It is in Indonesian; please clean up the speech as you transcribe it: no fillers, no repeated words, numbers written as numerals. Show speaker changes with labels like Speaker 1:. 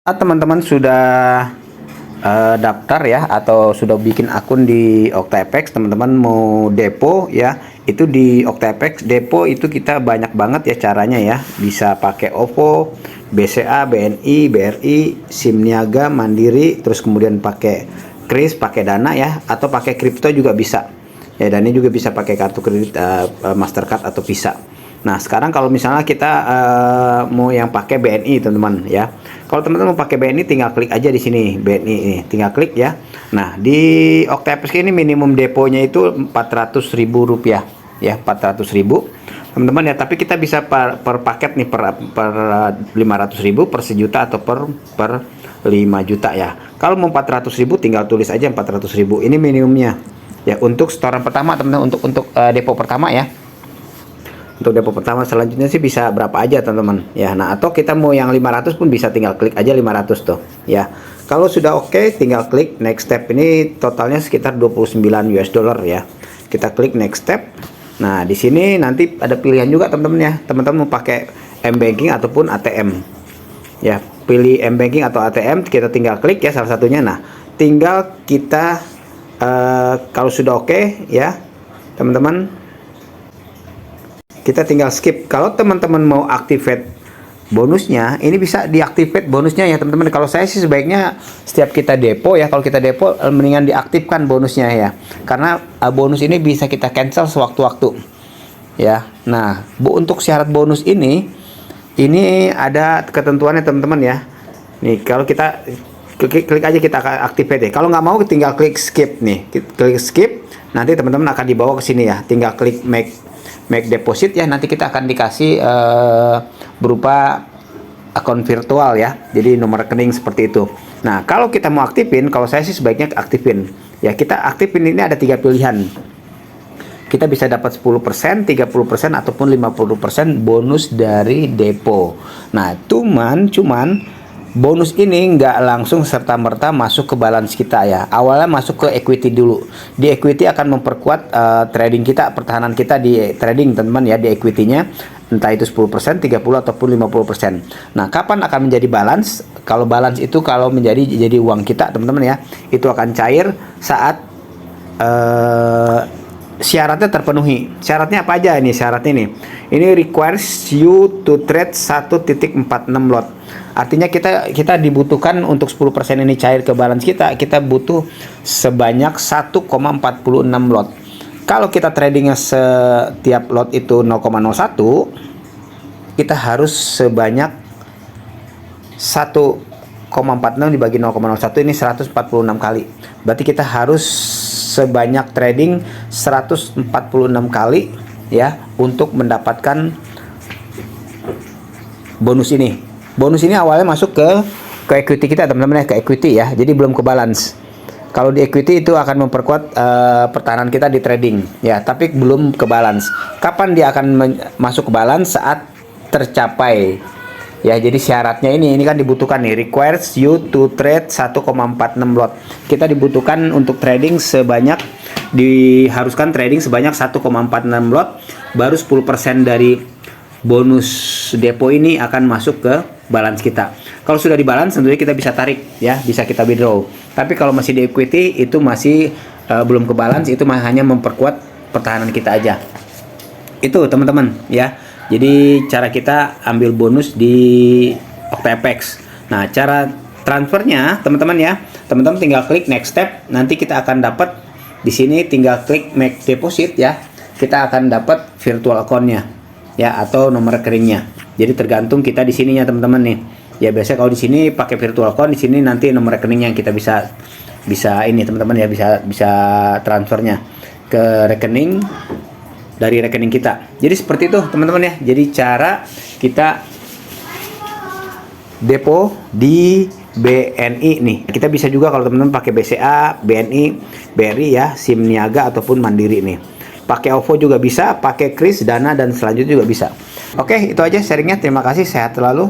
Speaker 1: Teman-teman sudah daftar ya atau sudah bikin akun di OctaFX, teman-teman mau depo ya, itu di OctaFX depo itu kita banyak banget ya caranya ya, bisa pakai OVO, BCA, BNI, BRI, SIM Niaga, Mandiri, terus kemudian pakai kris, pakai Dana ya, atau pakai kripto juga bisa ya, dan ini juga bisa pakai kartu kredit Mastercard atau Visa. Nah sekarang kalau misalnya kita mau yang pakai BNI teman-teman ya, kalau teman-teman mau pakai BNI tinggal klik aja di sini BNI ini, tinggal klik ya. Nah di OctaFX ini minimum deponya itu Rp400.000 ya, 400.000 teman-teman ya, tapi kita bisa per paket nih, per 500.000, per sejuta, atau per 5 juta ya. Kalau mau 400.000 tinggal tulis aja 400.000, ini minimumnya ya untuk setoran pertama teman-teman, untuk depo pertama ya. Untuk depo pertama, selanjutnya sih bisa berapa aja teman-teman ya. Nah atau kita mau yang 500 pun bisa, tinggal klik aja 500 tuh ya. Kalau sudah oke, tinggal klik next step. Ini totalnya sekitar 29 US dollar ya. Kita klik next step. Nah di sini nanti ada pilihan juga teman-teman ya, teman-teman mau pakai M-Banking ataupun ATM ya. Pilih M-Banking atau ATM, kita tinggal klik ya salah satunya. Nah tinggal kita kalau sudah oke ya teman-teman, kita tinggal skip. Kalau teman-teman mau activate bonusnya, ini bisa diaktifkan bonusnya ya teman-teman. Kalau saya sih sebaiknya setiap kita depo ya, kalau kita depo mendingan diaktifkan bonusnya ya, karena bonus ini bisa kita cancel sewaktu-waktu ya. Nah untuk syarat bonus ini ada ketentuannya teman-teman ya. Nih kalau kita klik aja, kita akan activate ya. Kalau nggak mau tinggal klik skip nih, klik skip, nanti teman-teman akan dibawa ke sini ya. Tinggal klik make deposit ya, nanti kita akan dikasih berupa akun virtual ya, jadi nomor rekening seperti itu. Nah kalau kita mau aktifin, kalau saya sih sebaiknya aktifin ya. Kita aktifin, ini ada 3 pilihan, kita bisa dapat 10%, 30%, ataupun 50% bonus dari depo. Nah cuman bonus ini nggak langsung serta-merta masuk ke balance kita ya. Awalnya masuk ke equity dulu. Di equity akan memperkuat trading kita, pertahanan kita di trading teman-teman ya, di equity-nya. Entah itu 10%, 30%, ataupun 50%. Nah kapan akan menjadi balance? Kalau balance itu kalau jadi uang kita teman-teman ya, itu akan cair saat syaratnya terpenuhi. Syaratnya apa aja ini? Syarat ini requires you to trade 1.46 lot. Artinya kita dibutuhkan untuk 10% ini cair ke balance kita butuh sebanyak 1,46 lot. Kalau kita tradingnya setiap lot itu 0,01, kita harus sebanyak 1,46 dibagi 0,01, ini 146 kali. Berarti kita harus sebanyak trading 146 kali ya untuk mendapatkan bonus ini. Bonus ini awalnya masuk ke equity kita teman-teman ya, ke equity ya, jadi belum ke balance. Kalau di equity itu akan memperkuat pertahanan kita di trading ya, tapi belum ke balance. Kapan dia akan masuk ke balance? Saat tercapai ya. Jadi syaratnya ini kan dibutuhkan nih, requires you to trade 1,46 lot. Kita dibutuhkan untuk trading diharuskan trading sebanyak 1,46 lot, baru 10% dari bonus depo ini akan masuk ke balance kita. Kalau sudah di balance tentunya kita bisa tarik ya, bisa kita withdraw. Tapi kalau masih di equity itu masih belum ke balance, itu hanya memperkuat pertahanan kita aja. Itu teman-teman ya. Jadi cara kita ambil bonus di OctaFX. Nah cara transfernya teman-teman ya, teman-teman tinggal klik next step, nanti kita akan dapat di sini, tinggal klik make deposit ya, kita akan dapat virtual account-nya ya, atau nomor rekeningnya. Jadi tergantung kita di sininya teman-teman nih ya. Biasanya kalau di sini pakai virtual account, di sini nanti nomor rekeningnya kita bisa ini teman-teman ya, bisa transfernya ke rekening dari rekening kita. Jadi seperti itu teman-teman ya. Jadi cara kita depo di BNI nih. Kita bisa juga kalau teman-teman pakai BCA, BNI, BRI ya, SIM Niaga ataupun Mandiri nih. Pakai OVO juga bisa, pakai kris, Dana, dan selanjutnya juga bisa. Oke, itu aja sharingnya. Terima kasih, sehat selalu.